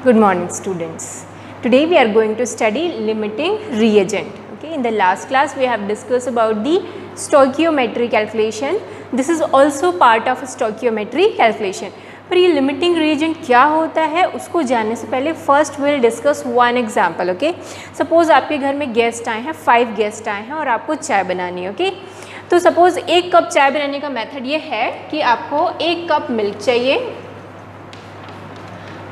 Good morning, students. Today we are going to study limiting reagent. Okay, in the last class we have discussed about the stoichiometry calculation. This is also part of stoichiometry calculation. पर ये limiting reagent क्या होता है उसको जानने से पहले first will discuss one example. Okay, suppose आपके घर में गेस्ट आए हैं, 5 गेस्ट आए हैं और आपको चाय बनानी है. ओके, तो सपोज 1 कप चाय बनाने का मेथड ये है कि आपको 1 कप मिल्क चाहिए.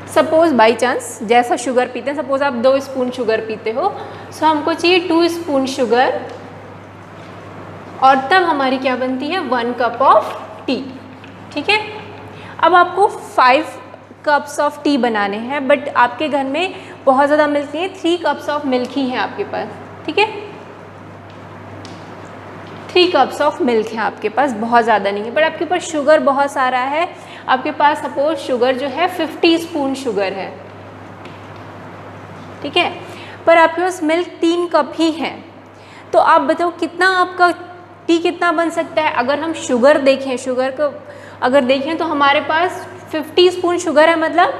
सपोज बाई चांस जैसा शुगर पीते हैं, सपोज आप 2 स्पून शुगर पीते हो, सो हमको चाहिए 2 स्पून शुगर और तब हमारी क्या बनती है 1 कप ऑफ टी. ठीक है, अब आपको 5 कप्स ऑफ टी बनाने हैं, बट आपके घर में बहुत ज़्यादा मिल्क नहीं है, 3 कप्स ऑफ मिल्क ही है आपके पास. ठीक है, 3 कप्स ऑफ मिल्क है आपके पास, बहुत ज़्यादा नहीं है, बट आपके पास शुगर बहुत सारा है. आपके पास सपोज शुगर जो है 50 स्पून शुगर है. ठीक है, पर आपके पास मिल्क 3 कप ही है. तो आप बताओ कितना आपका टी कितना बन सकता है. अगर हम शुगर देखें, शुगर को अगर देखें तो हमारे पास 50 स्पून शुगर है, मतलब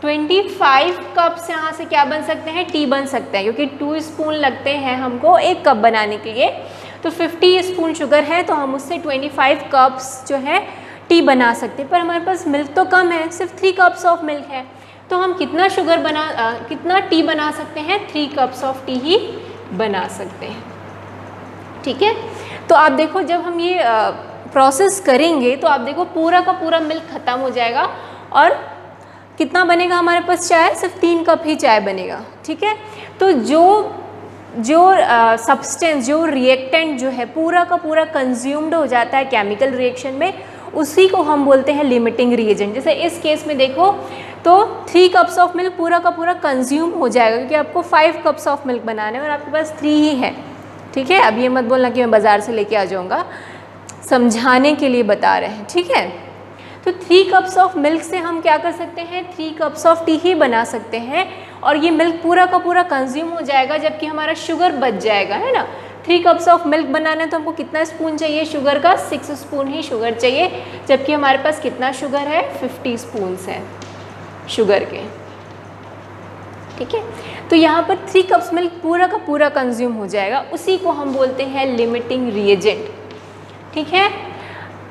25 कप्स यहाँ से क्या बन सकते हैं, टी बन सकते हैं, क्योंकि 2 स्पून लगते हैं हमको 1 कप बनाने के लिए. तो 50 स्पून शुगर है तो हम उससे 25 कप्स जो है टी बना सकते हैं. पर हमारे पास मिल्क तो कम है, सिर्फ 3 कप्स ऑफ मिल्क है, तो हम कितना कितना टी बना सकते हैं, 3 कप्स ऑफ टी ही बना सकते हैं. ठीक है, तो आप देखो जब हम ये प्रोसेस करेंगे तो आप देखो पूरा का पूरा मिल्क ख़त्म हो जाएगा और कितना बनेगा हमारे पास चाय, सिर्फ 3 कप ही चाय बनेगा. ठीक है, तो जो सब्सटेंस जो रिएक्टेंट जो है पूरा का पूरा कंज्यूम्ड हो जाता है केमिकल रिएक्शन में, उसी को हम बोलते हैं लिमिटिंग रिएजेंट. जैसे इस केस में देखो तो 3 कप्स ऑफ मिल्क पूरा का पूरा कंज्यूम हो जाएगा, क्योंकि आपको 5 कप्स ऑफ मिल्क बनाने और आपके पास 3 ही है. ठीक है, अब ये मत बोलना कि मैं बाज़ार से लेके आ जाऊँगा, समझाने के लिए बता रहे हैं. ठीक है, तो 3 कप्स ऑफ मिल्क से हम क्या कर सकते हैं, 3 कप्स ऑफ टी ही बना सकते हैं और ये मिल्क पूरा का पूरा कंज्यूम हो जाएगा, जबकि हमारा शुगर बच जाएगा, है ना. 3 कप्स ऑफ मिल्क बनाने तो हमको कितना स्पून चाहिए शुगर का, 6 स्पून ही शुगर चाहिए, जबकि हमारे पास कितना शुगर है, 50 स्पून्स है शुगर के. ठीक है, तो यहाँ पर 3 कप्स मिल्क पूरा का पूरा कंज्यूम हो जाएगा, उसी को हम बोलते हैं लिमिटिंग रिएजेंट. ठीक है,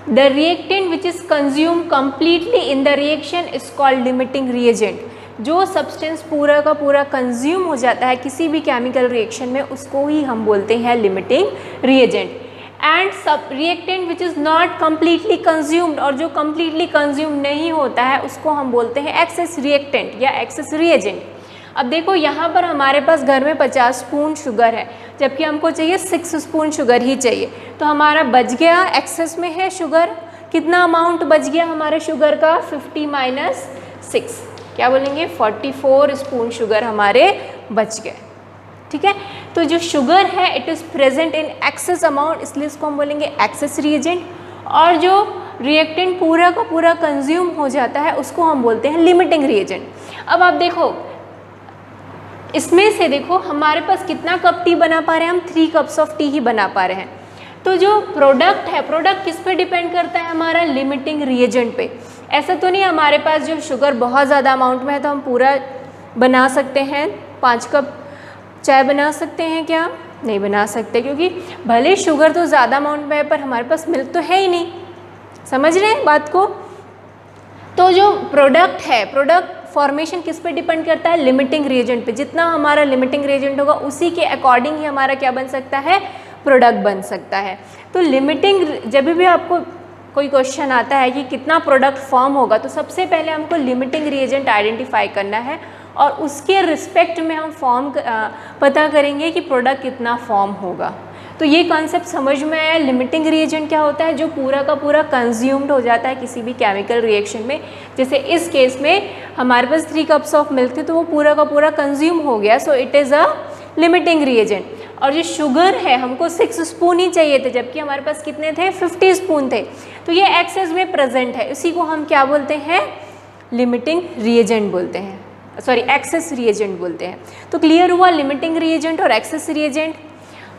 the reactant which is consume completely in the reaction is called limiting reagent. जो सब्सटेंस पूरा का पूरा कंज्यूम हो जाता है किसी भी केमिकल रिएक्शन में, उसको ही हम बोलते हैं लिमिटिंग रिएजेंट. एंड सब reactant which is not completely consumed, और जो कम्प्लीटली कंज्यूम नहीं होता है उसको हम बोलते हैं एक्सेस रिएक्टेंट या एक्सेस रिएजेंट. अब देखो यहाँ पर हमारे पास घर में 50 स्पून शुगर है, जबकि हमको चाहिए 6 स्पून शुगर ही चाहिए, तो हमारा बच गया, एक्सेस में है शुगर. कितना अमाउंट बच गया हमारे शुगर का, 50 माइनस 6, क्या बोलेंगे, 44 स्पून शुगर हमारे बच गए. ठीक है, तो जो शुगर है it is present in excess amount, इसलिए इसको हम बोलेंगे एक्सेस रिएजेंट. और जो रिएक्टेंट पूरा का पूरा कंज्यूम हो जाता है उसको हम बोलते हैं लिमिटिंग रिएजेंट. अब आप देखो इसमें से देखो हमारे पास कितना कप टी बना पा रहे हैं हम, 3 कप्स ऑफ टी ही बना पा रहे हैं. तो जो प्रोडक्ट है, प्रोडक्ट किस पे डिपेंड करता है, हमारा लिमिटिंग रिएजेंट पे. ऐसा तो नहीं हमारे पास जो शुगर बहुत ज़्यादा अमाउंट में है तो हम पूरा बना सकते हैं, 5 कप चाय बना सकते हैं, क्या नहीं बना सकते, क्योंकि भले शुगर तो ज़्यादा अमाउंट में है पर हमारे पास मिल्क तो है ही नहीं. समझ रहे हैं बात को. तो जो प्रोडक्ट है, प्रोडक्ट फॉर्मेशन किस पे डिपेंड करता है, लिमिटिंग रिएजेंट पे. जितना हमारा लिमिटिंग रिएजेंट होगा उसी के अकॉर्डिंग ही हमारा क्या बन सकता है, प्रोडक्ट बन सकता है. तो लिमिटिंग, जब भी आपको कोई क्वेश्चन आता है कि कितना प्रोडक्ट फॉर्म होगा, तो सबसे पहले हमको लिमिटिंग रिएजेंट आइडेंटिफाई करना है और उसके रिस्पेक्ट में हम पता करेंगे कि प्रोडक्ट कितना फॉर्म होगा. तो ये कॉन्सेप्ट समझ में आया. लिमिटिंग रिएजेंट क्या होता है, जो पूरा का पूरा कंज्यूम्ड हो जाता है किसी भी केमिकल रिएक्शन में. जैसे इस केस में हमारे पास 3 कप्स ऑफ मिल्क थे तो वो पूरा का पूरा कंज्यूम हो गया, so it is a limiting reagent. और जो शुगर है हमको 6 स्पून ही चाहिए थे, जबकि हमारे पास कितने थे, 50 स्पून थे, तो ये एक्सेस में प्रेजेंट है, इसी को हम क्या बोलते हैं, लिमिटिंग रिएजेंट बोलते हैं, सॉरी एक्सेस रिएजेंट बोलते हैं. तो क्लियर हुआ लिमिटिंग रिएजेंट और एक्सेस रिएजेंट.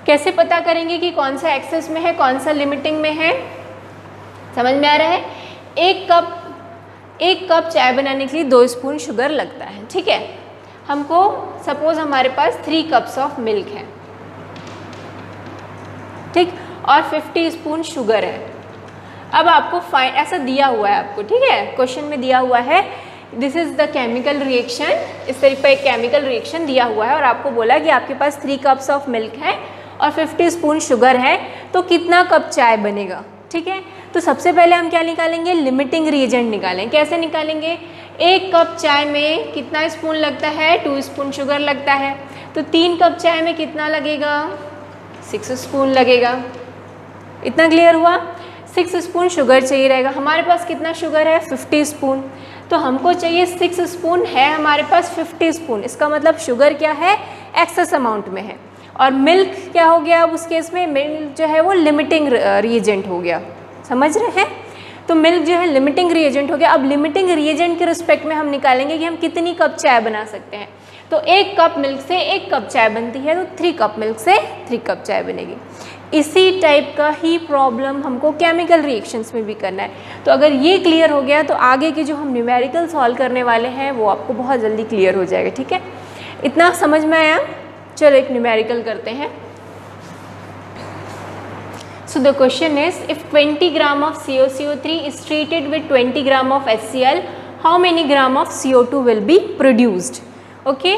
कैसे पता करेंगे कि कौन सा एक्सेस में है कौन सा लिमिटिंग में है, समझ में आ रहा है. 1 कप 1 कप चाय बनाने के लिए 2 स्पून शुगर लगता है, ठीक है। हमको सपोज हमारे पास 3 कप्स ऑफ मिल्क है, ठीक, और 50 स्पून शुगर है। अब आपको फाइंड, ऐसा दिया हुआ है आपको, ठीक है, क्वेश्चन में दिया हुआ है this is the chemical reaction, इस तरीके का एक केमिकल रिएक्शन दिया हुआ है और आपको बोला कि आपके पास 3 कप्स ऑफ मिल्क है और 50 स्पून शुगर है, तो कितना कप चाय बनेगा, ठीक है। तो सबसे पहले हम क्या निकालेंगे, लिमिटिंग रिएजेंट निकालेंगे। कैसे निकालेंगे, 1 कप चाय में कितना स्पून लगता है, 2 स्पून शुगर लगता है, तो 3 कप चाय में कितना लगेगा, 6 स्पून लगेगा। इतना क्लियर हुआ। 6 स्पून शुगर चाहिए रहेगा, हमारे पास कितना शुगर है, 50 स्पून, तो हमको चाहिए 6 स्पून है हमारे पास 50 स्पून, इसका मतलब शुगर क्या है, एक्सेस अमाउंट में है। और मिल्क क्या हो गया, अब उस केस में मिल्क जो है वो लिमिटिंग रिएजेंट हो गया, समझ रहे हैं। तो मिल्क जो है लिमिटिंग रिएजेंट हो गया। अब लिमिटिंग रिएजेंट के रिस्पेक्ट में हम निकालेंगे कि हम कितनी कप चाय बना सकते हैं। तो 1 कप मिल्क से 1 कप चाय बनती है, तो 3 कप मिल्क से 3 कप चाय बनेगी। इसी टाइप का ही प्रॉब्लम हमको केमिकल रिएक्शंस में भी करना है। तो अगर ये क्लियर हो गया तो आगे के जो हम न्यूमेरिकल सॉल्व करने वाले हैं वो आपको बहुत जल्दी क्लियर हो जाएगा, ठीक है। इतना समझ में आया। चलो एक न्यूमेरिकल करते हैं। So the question is, if 20 gram of CaCO3 is treated with 20 gram of HCl, how many gram of CO2 will be produced? Okay,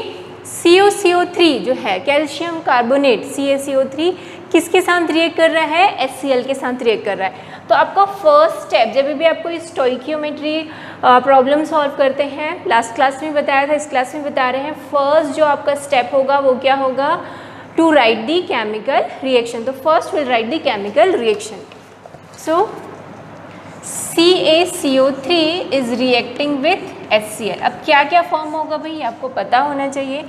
CaCO3 जो है कैल्शियम कार्बोनेट, CaCO3 किसके साथ रिएक्ट कर रहा है, HCl के साथ रिएक्ट कर रहा है। तो आपका फर्स्ट स्टेप, जब भी आपको इस स्टोइकियोमेट्री प्रॉब्लम सॉल्व करते हैं, लास्ट क्लास में बताया था, इस क्लास में बता रहे हैं, फर्स्ट जो आपका स्टेप होगा वो क्या होगा, to write the chemical reaction. तो first we'll write the chemical reaction. So CaCO3 is reacting with HCl. अब क्या क्या फॉर्म होगा भाई, आपको पता होना चाहिए।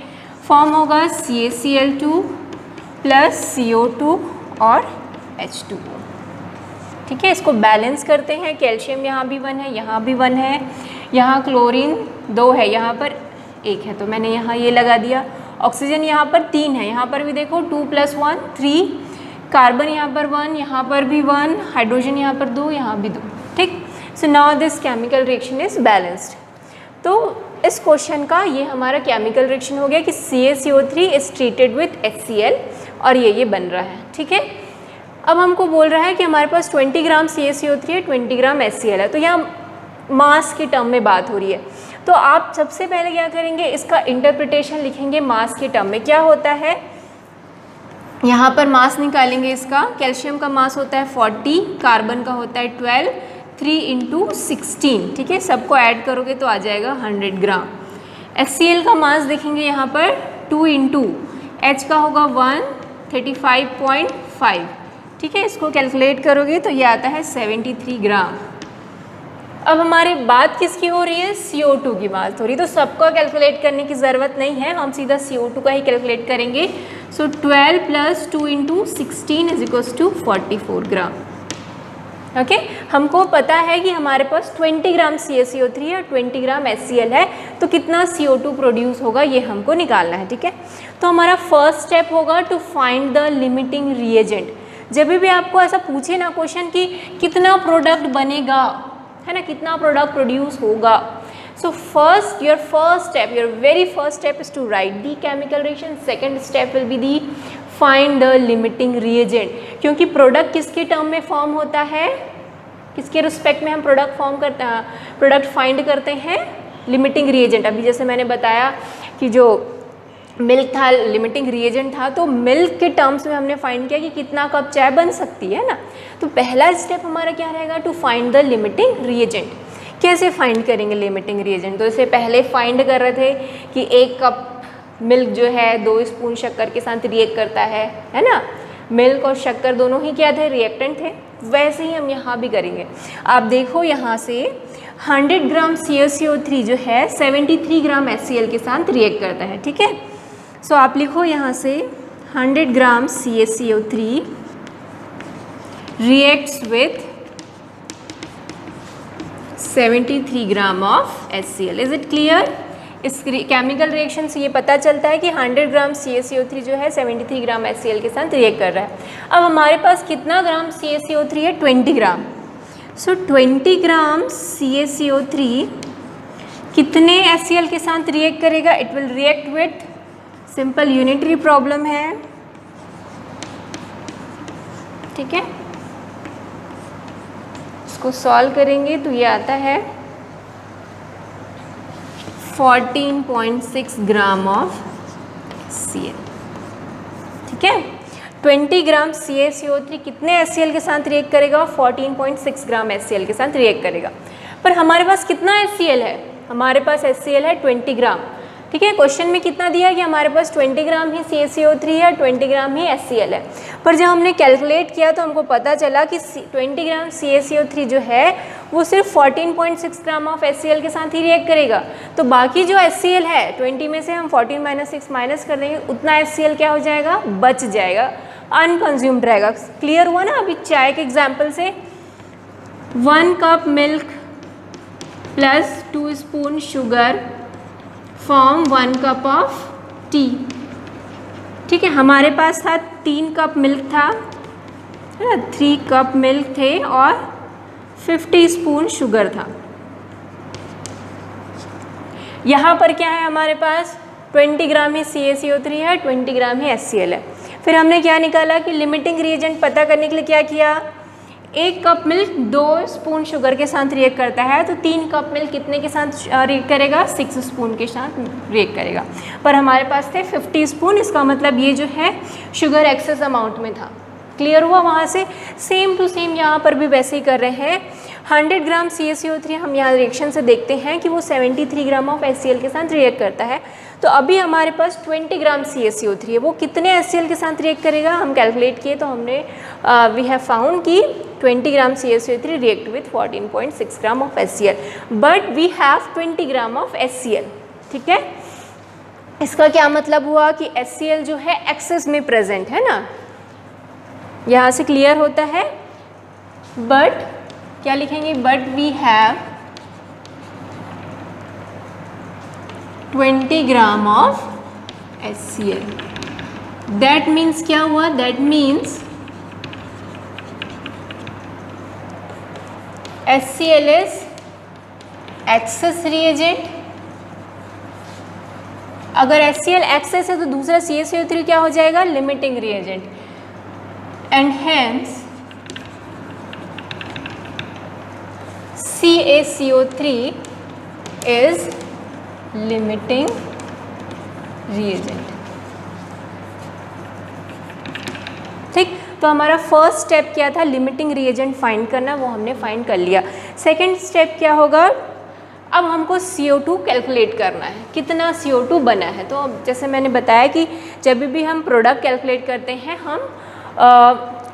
फॉर्म होगा CaCl2 प्लस CO2 और H2O, ठीक है। इसको बैलेंस करते हैं, कैल्शियम यहाँ भी 1 है, यहाँ भी 1 है, यहाँ क्लोरीन 2 है, यहाँ पर 1 है, तो मैंने यहाँ ये लगा दिया। ऑक्सीजन यहाँ पर 3 है, यहाँ पर भी देखो 2 + 1 3, कार्बन यहाँ पर 1, यहाँ पर भी 1, हाइड्रोजन यहाँ पर 2, यहाँ भी 2, ठीक। So now this chemical reaction is balanced. तो इस क्वेश्चन का ये हमारा केमिकल रिएक्शन हो गया कि CaCO3 is treated with HCl और ये बन रहा है, ठीक है। अब हमको बोल रहा है कि हमारे पास 20 ग्राम CaCO3 है, 20 ग्राम HCl है, तो यहाँ मास के टर्म में बात हो रही है। तो आप सबसे पहले क्या करेंगे, इसका इंटरप्रिटेशन लिखेंगे मास के टर्म में। क्या होता है, यहाँ पर मास निकालेंगे इसका, कैल्शियम का मास होता है 40, कार्बन का होता है 12, 3 × 16, ठीक है। सबको ऐड करोगे तो आ जाएगा 100 ग्राम। HCl का मास देखेंगे यहाँ पर 2 × H का होगा 1, 35.5, ठीक है। इसको कैलकुलेट करोगे तो ये आता है 73 ग्राम। अब हमारी बात किसकी हो रही है, CO2 की बात हो रही है, तो सबको कैलकुलेट करने की ज़रूरत नहीं है, हम सीधा CO2 का ही कैलकुलेट करेंगे। सो 12 + 2 × 16 = 44 ग्राम। ओके, हमको पता है कि हमारे पास 20 ग्राम CaCO3 और 20 ग्राम HCl है, तो कितना CO2 प्रोड्यूस होगा ये हमको निकालना है, ठीक है। तो हमारा फर्स्ट स्टेप होगा to find the limiting reagent. जब भी आपको ऐसा पूछे ना क्वेश्चन कि कितना प्रोडक्ट बनेगा, है ना, कितना प्रोडक्ट प्रोड्यूस होगा, so first your very first step is to write the chemical reaction. Second step will be the find the limiting reagent, क्योंकि प्रोडक्ट किसके टर्म में फॉर्म होता है, किसके रिस्पेक्ट में हम प्रोडक्ट फॉर्म करते हैं, प्रोडक्ट फाइंड करते हैं, लिमिटिंग रिएजेंट। अभी जैसे मैंने बताया कि जो मिल्क था लिमिटिंग रिएजेंट था, तो मिल्क के टर्म्स में हमने फाइंड किया कि कितना कप चाय बन सकती है ना। तो पहला स्टेप हमारा क्या रहेगा, to find the limiting reagent. कैसे फाइंड करेंगे लिमिटिंग रिएजेंट, तो इससे पहले फाइंड कर रहे थे कि 1 कप मिल्क जो है 2 स्पून शक्कर के साथ रिएक्ट करता है ना। मिल्क और शक्कर दोनों ही क्या थे, रिएक्टेंट थे। वैसे ही हम यहाँ भी करेंगे। आप देखो यहाँ से 100 ग्राम CaCO3 जो है 73 ग्राम HCl के साथ रिएक्ट करता है, ठीक है। सो आप लिखो यहाँ से 100 ग्राम CaCO3 reacts with 73 gram of HCl। Is it clear? इस केमिकल रिएक्शन से ये पता चलता है कि 100 ग्राम CaCO3 जो है 73 ग्राम HCl के साथ रिएक्ट कर रहा है। अब हमारे पास कितना ग्राम CaCO3 है, 20 ग्राम। सो 20 ग्राम CaCO3 कितने HCl के साथ रिएक्ट करेगा? It will react with, simple unitary problem है, ठीक है। इसको सॉल्व करेंगे तो ये आता है 14.6 ग्राम ऑफ Cl, ठीक है। 20 ग्राम CaCO3 कितने HCl के साथ रिएक्ट करेगा? 14.6 ग्राम HCl के साथ रिएक्ट करेगा। पर हमारे पास कितना HCl है? हमारे पास HCl है 20 ग्राम, ठीक है। क्वेश्चन में कितना दिया है कि हमारे पास 20 ग्राम ही CaCO3 है, 20 ग्राम ही HCl है। पर जब हमने कैलकुलेट किया तो हमको पता चला कि 20 ग्राम CaCO3 जो है वो सिर्फ 14.6 ग्राम ऑफ HCl के साथ ही रिएक्ट करेगा। तो बाकी जो HCl है 20 में से हम 14 माइनस 6 माइनस कर देंगे, उतना HCl क्या हो जाएगा? बच जाएगा, अनकंज्यूम्ड रहेगा। क्लियर हुआ ना अभी चाय के एग्जाम्पल से? 1 cup milk plus 2 spoon sugar form 1 cup of T, ठीक है। हमारे पास था 3 कप मिल्क था, है ना, 3 कप मिल्क थे और 50 स्पून शुगर था। यहाँ पर क्या है हमारे पास? 20 ग्राम ही CaCO3 है, 20 ग्राम ही HCl है। फिर हमने क्या निकाला कि लिमिटिंग रिएजेंट पता करने के लिए क्या किया? 1 कप मिल्क 2 स्पून शुगर के साथ रिएक्ट करता है, तो 3 कप मिल्क कितने के साथ रिएक्ट करेगा? 6 स्पून के साथ रिएक्ट करेगा। पर हमारे पास थे 50 स्पून, इसका मतलब ये जो है शुगर एक्सेस अमाउंट में था। क्लियर हुआ? वहाँ से सेम टू सेम यहाँ पर भी वैसे ही कर रहे हैं। 100 ग्राम CaCO3 हम यहाँ रिएक्शन से देखते हैं कि वो 73 ग्राम ऑफ HCl के साथ रिएक्ट करता है। तो अभी हमारे पास 20 ग्राम CaCO3 है, वो कितने HCl के साथ रिएक्ट करेगा? हम कैलकुलेट किए तो हमने वी हैव फाउंड कि 20 gram CaCO3 react with 14.6 gram of HCl, but we have 20 gram of HCl, ठीक है। इसका क्या मतलब हुआ कि HCl जो है एक्सेस में प्रेजेंट है ना, यहाँ से क्लियर होता है। बट क्या लिखेंगे? But we have 20 gram of HCl। That means क्या हुआ? That means HCl is excess reagent. अगर HCl एक्सेस है तो दूसरा CaCO3 क्या हो जाएगा? Limiting reagent. And hence CaCO3 is limiting reagent, ठीक। तो हमारा फर्स्ट स्टेप क्या था? लिमिटिंग रिएजेंट फाइंड करना, वो हमने फाइंड कर लिया। सेकंड स्टेप क्या होगा? अब हमको CO2 कैलकुलेट करना है, कितना CO2 बना है। तो जैसे मैंने बताया कि जब भी हम प्रोडक्ट कैलकुलेट करते हैं हम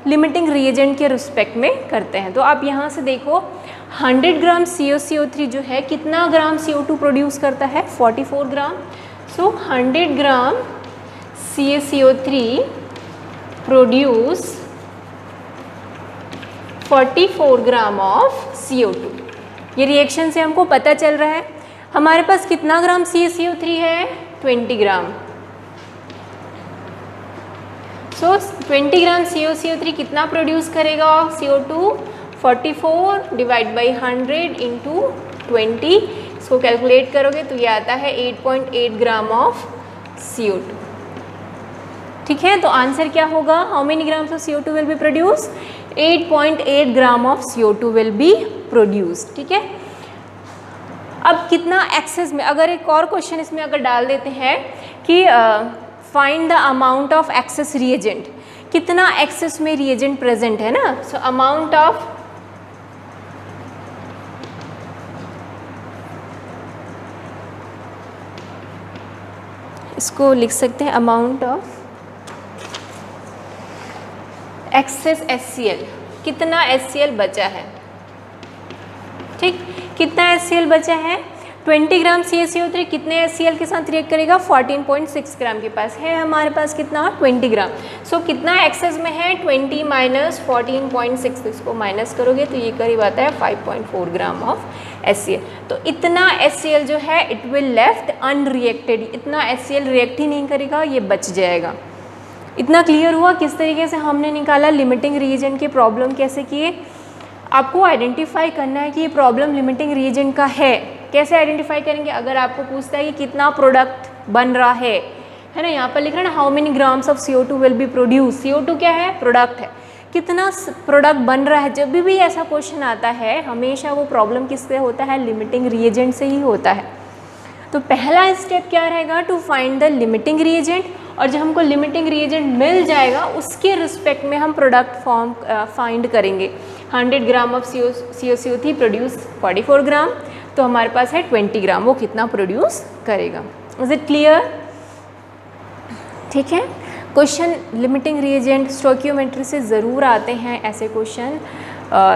लिमिटिंग रिएजेंट के रिस्पेक्ट में करते हैं। तो आप यहाँ से देखो 100 ग्राम CaCO3 जो है कितना ग्राम CO2 प्रोड्यूस करता है? 44 ग्राम। सो 100 ग्राम CaCO3 produce 44 gram of CO2। ये रिएक्शन से हमको पता चल रहा है। हमारे पास कितना ग्राम CaCO3 है? 20 ग्राम। सो 20 ग्राम CaCO3 कितना प्रोड्यूस करेगा? CO2 44 डिवाइड बाई 100 इंटू 20, इसको कैलकुलेट करोगे तो ये आता है 8.8 ग्राम ऑफ CO2, ठीक है। तो आंसर क्या होगा? How many grams of CO2 will be produce? 8.8 gram of CO2 will be produce, ठीक है। अब कितना एक्सेस में, अगर एक और क्वेश्चन इसमें अगर डाल देते हैं कि find the amount of access reagent, कितना एक्सेस में रिएजेंट प्रेजेंट है ना। सो अमाउंट ऑफ इसको लिख सकते हैं अमाउंट ऑफ एक्सेस HCl, कितना HCl बचा है, ठीक। कितना HCl बचा है? 20 ग्राम CaCO3 कितने HCl के साथ रिएक्ट करेगा? 14.6 ग्राम के पास है, हमारे पास कितना? 20 ग्राम। सो कितना एक्सेस में है? 20 माइनस 14.6, इसको माइनस करोगे तो ये करीब आता है 5.4 ग्राम ऑफ HCl। तो इतना HCl जो है इट विल लेफ्ट अनरिएक्टेड, इतना HCl रिएक्ट ही नहीं करेगा, ये बच जाएगा। इतना क्लियर हुआ किस तरीके से हमने निकाला लिमिटिंग रिएजेंट के प्रॉब्लम कैसे किए। आपको आइडेंटिफाई करना है कि ये प्रॉब्लम लिमिटिंग रिएजेंट का है, कैसे आइडेंटिफाई करेंगे? अगर आपको पूछता है कि कितना प्रोडक्ट बन रहा है ना, यहाँ पर लिख रहा है ना, how many grams of CO2 will be produce. CO2 क्या है? प्रोडक्ट है। कितना प्रोडक्ट बन रहा है? जब भी ऐसा क्वेश्चन आता है हमेशा वो प्रॉब्लम किससे होता है? लिमिटिंग रिएजेंट से ही होता है। तो पहला स्टेप क्या रहेगा? To find the limiting reagent, और जब हमको लिमिटिंग रिएजेंट मिल जाएगा उसके रिस्पेक्ट में हम प्रोडक्ट फॉर्म फाइंड करेंगे। 100 ग्राम ऑफ CO3 प्रोड्यूस 44 ग्राम, तो हमारे पास है 20 ग्राम, वो कितना प्रोड्यूस करेगा। Is it clear? ठीक है। क्वेश्चन लिमिटिंग रिएजेंट स्टोइकियोमेट्री से ज़रूर आते हैं ऐसे क्वेश्चन,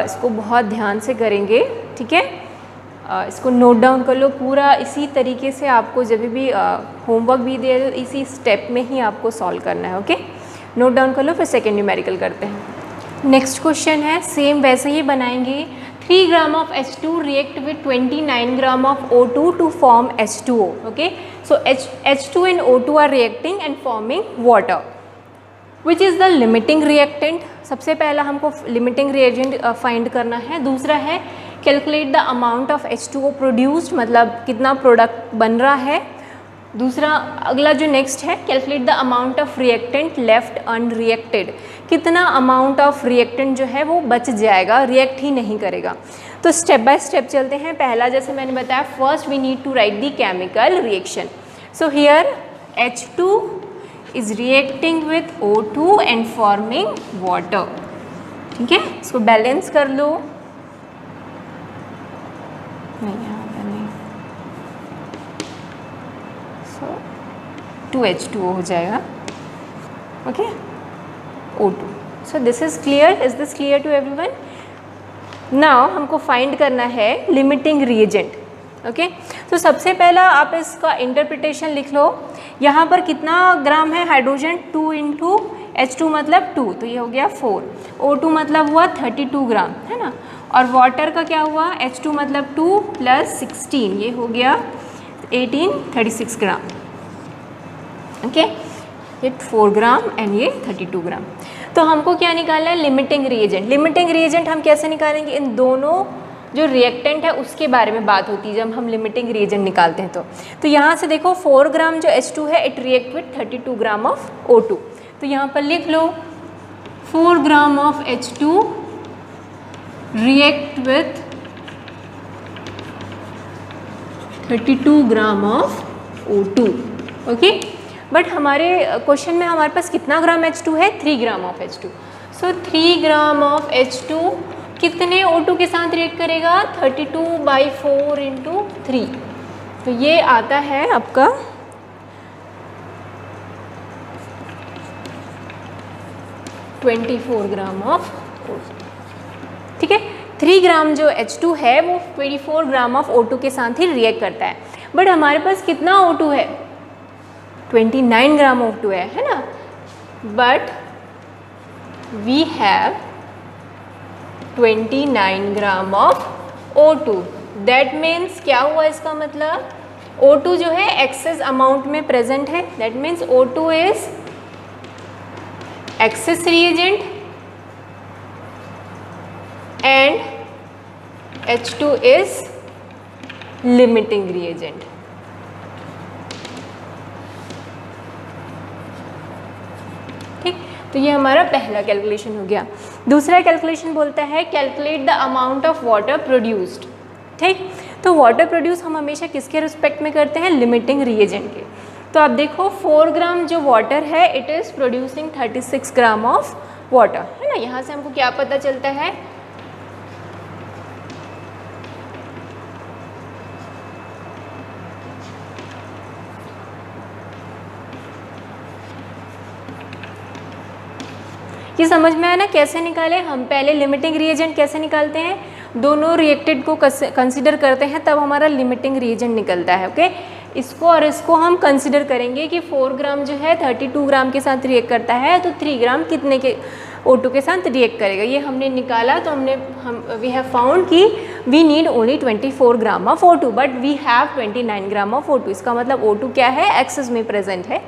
इसको बहुत ध्यान से करेंगे। ठीक है, इसको नोट डाउन कर लो पूरा। इसी तरीके से आपको जब भी होमवर्क भी दे तो इसी स्टेप में ही आपको सॉल्व करना है। ओके, नोट डाउन कर लो, फिर सेकेंड न्यूमेरिकल करते हैं। नेक्स्ट क्वेश्चन है सेम वैसे ही बनाएंगे। 3 gram of H2 react with 29 gram of O2 to form H2O। Okay, so H2 and O2 are reacting and forming water. Which is the limiting reactant? सबसे पहला हमको limiting reagent find करना है। दूसरा है calculate the amount of H2O produced, मतलब कितना product बन रहा है। दूसरा अगला जो नेक्स्ट है calculate the amount of reactant left unreacted, कितना अमाउंट ऑफ रिएक्टेंट जो है वो बच जाएगा, रिएक्ट ही नहीं करेगा। तो स्टेप बाय स्टेप चलते हैं। पहला जैसे मैंने बताया, first we need to write the chemical reaction. So here H2 is reacting with O2 and forming water. ठीक है, इसको बैलेंस कर लो। नहीं, यहाँ पर नहीं, सो 2H2O हो जाएगा। Okay, O2। So this is clear. Is this clear to everyone? Now हमको फाइंड करना है लिमिटिंग रिएजेंट। ओके, तो सबसे पहला आप इसका इंटरप्रिटेशन लिख लो। यहाँ पर कितना ग्राम है हाइड्रोजन? 2 इंटू H2 मतलब 2, तो ये हो गया 4। O2 मतलब हुआ 32 ग्राम, है ना। और वाटर का क्या हुआ? H2 मतलब 2 + 16, ये हो गया 18, 36 ग्राम। ओके, ये 4 ग्राम एंड ये 32 ग्राम। तो हमको क्या निकालना है? Limiting reagent. लिमिटिंग रिएजेंट हम कैसे निकालेंगे? इन दोनों जो रिएक्टेंट है उसके बारे में बात होती है जब हम लिमिटिंग रिएजेंट निकालते हैं। तो यहाँ से देखो 4 ग्राम जो H2 है it react with 32 gram of O2। तो यहाँ पर लिख लो 4 gram of H2 react with 32 gram of O2। Okay, but हमारे क्वेश्चन में हमारे पास कितना ग्राम H2 है? 3 gram of H2। So 3 gram of H2 कितने O2 के साथ रिएक्ट करेगा? 32/4 इंटू 3, तो ये आता है आपका 24 ग्राम ऑफ O2। ठीक है, 3 ग्राम जो H2 है वो 24 ग्राम ऑफ O2 के साथ ही रिएक्ट करता है। बट हमारे पास कितना O2 है? 29 ग्राम O2 है ना। But we have 29 gram of O2। That means क्या हुआ? इसका मतलब O2 जो है एक्सेस अमाउंट में प्रेजेंट है। That means O2 is excess reagent and H2 is limiting reagent. ठीक, तो ये हमारा पहला कैलकुलेशन हो गया। दूसरा कैलकुलेशन बोलता है calculate the amount of water produced. ठीक, तो वाटर प्रोड्यूस हम हमेशा किसके रिस्पेक्ट में करते हैं? लिमिटिंग रिएजेंट के। तो आप देखो 4 ग्राम जो वाटर है it is producing 36 gram of water, है ना। यहाँ से हमको क्या पता चलता है? ये समझ में आया ना कैसे निकाले? हम पहले लिमिटिंग रिएजेंट कैसे निकालते हैं? दोनों रिएक्टेड को कंसीडर करते हैं तब हमारा लिमिटिंग रिएजेंट निकलता है। ओके, इसको और इसको हम कंसीडर करेंगे कि 4 ग्राम जो है 32 ग्राम के साथ रिएक्ट करता है, तो 3 ग्राम कितने के O2 के साथ रिएक्ट करेगा, ये हमने निकाला। तो वी हैव फाउंड कि we need only 24 gram of O2 but we have 29 gram of O2। इसका मतलब O2 क्या है? एक्सेस में प्रेजेंट है।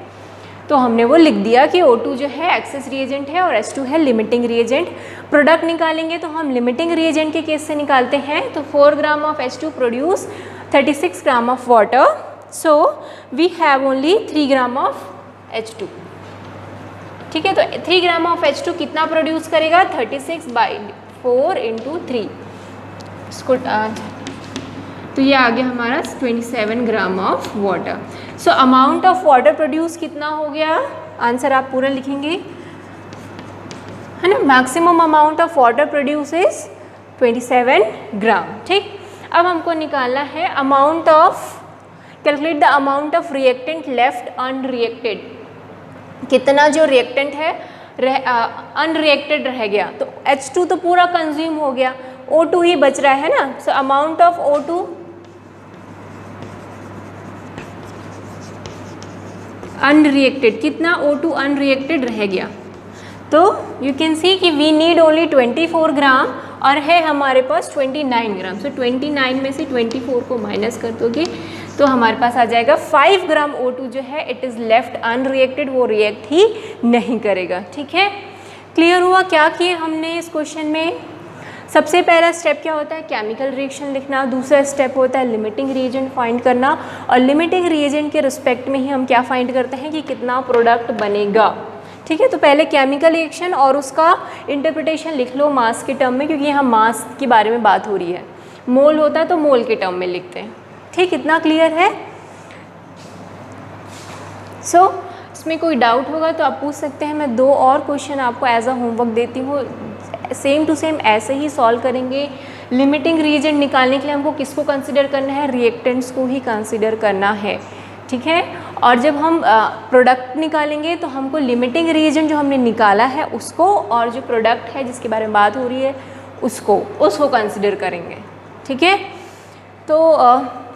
तो हमने वो लिख दिया कि O2 जो है एक्सेस रिएजेंट है और H2 है लिमिटिंग रिएजेंट। प्रोडक्ट निकालेंगे तो हम लिमिटिंग रिएजेंट के केस से निकालते हैं। तो 4 gram of H2 produce 36 gram of water, so we have only 3 gram of H2। ठीक है, तो 3 ग्राम ऑफ H2 कितना प्रोड्यूस करेगा? 36/4 × 3, इसको तो ये आ गया हमारा 27 ग्राम of water. So amount of water produce कितना हो गया? आंसर आप पूरा लिखेंगे, है ना। Maximum amount of water produce is 27 ग्राम। ठीक, अब हमको निकालना है amount of, calculate the amount of reactant left unreacted. कितना जो रिएक्टेंट है अनरिएक्टेड रह गया, तो H2 तो पूरा कंज्यूम हो गया, O2 ही बच रहा है ना। So amount of O2 unreacted, कितना O2 अनरिएक्टेड रह गया, तो यू कैन सी कि वी नीड ओनली 24 ग्राम और है हमारे पास 29 ग्राम। सो 29 में से 24 को माइनस कर दोगे तो हमारे पास आ जाएगा 5 ग्राम O2 जो है इट इज़ लेफ्ट अनरिएक्टेड, वो रिएक्ट ही नहीं करेगा। ठीक है, क्लियर हुआ क्या किए हमने इस क्वेश्चन में? सबसे पहला स्टेप क्या होता है? केमिकल रिएक्शन लिखना। दूसरा स्टेप होता है लिमिटिंग रिएजेंट फाइंड करना, और लिमिटिंग रिएजेंट के रिस्पेक्ट में ही हम क्या फाइंड करते हैं कि कितना प्रोडक्ट बनेगा। ठीक है, तो पहले केमिकल रिएक्शन और उसका इंटरप्रिटेशन लिख लो मास के टर्म में, क्योंकि यहाँ मास के बारे में बात हो रही है। मोल होता है तो मोल के टर्म में लिखते हैं। ठीक, इतना क्लियर है? सो इसमें कोई डाउट होगा तो आप पूछ सकते हैं। मैं 2 और क्वेश्चन आपको एज अ होमवर्क देती हूँ, सेम टू सेम ऐसे ही सॉल्व करेंगे। लिमिटिंग रिएजेंट निकालने के लिए हमको किसको कंसिडर करना है? रिएक्टेंट्स को ही कंसिडर करना है। ठीक है, और जब हम प्रोडक्ट निकालेंगे तो हमको लिमिटिंग रिएजेंट जो हमने निकाला है उसको, और जो प्रोडक्ट है जिसके बारे में बात हो रही है उसको कंसिडर करेंगे। ठीक है, तो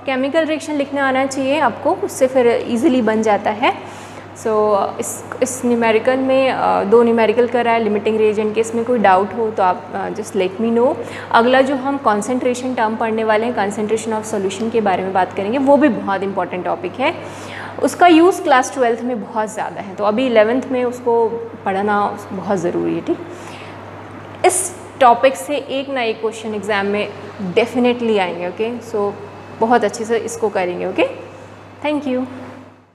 केमिकल रिएक्शन लिखना आना चाहिए आपको, उससे फिर इजीली बन जाता है। सो इस न्यूमेरिकल में 2 न्यूमेरिकल करा है लिमिटिंग रिएजेंट के। इसमें कोई डाउट हो तो आप जस्ट लेट मी नो। अगला जो हम कंसंट्रेशन टर्म पढ़ने वाले हैं, कंसंट्रेशन ऑफ सॉल्यूशन के बारे में बात करेंगे, वो भी बहुत इंपॉर्टेंट टॉपिक है। उसका यूज़ क्लास 12th में बहुत ज़्यादा है, तो अभी 11th में उसको पढ़ना बहुत ज़रूरी है। ठीक, इस टॉपिक से एक ना एक क्वेश्चन एग्ज़ाम में डेफिनेटली आएंगे। ओके, सो बहुत अच्छे से इसको करेंगे। Okay, thank you.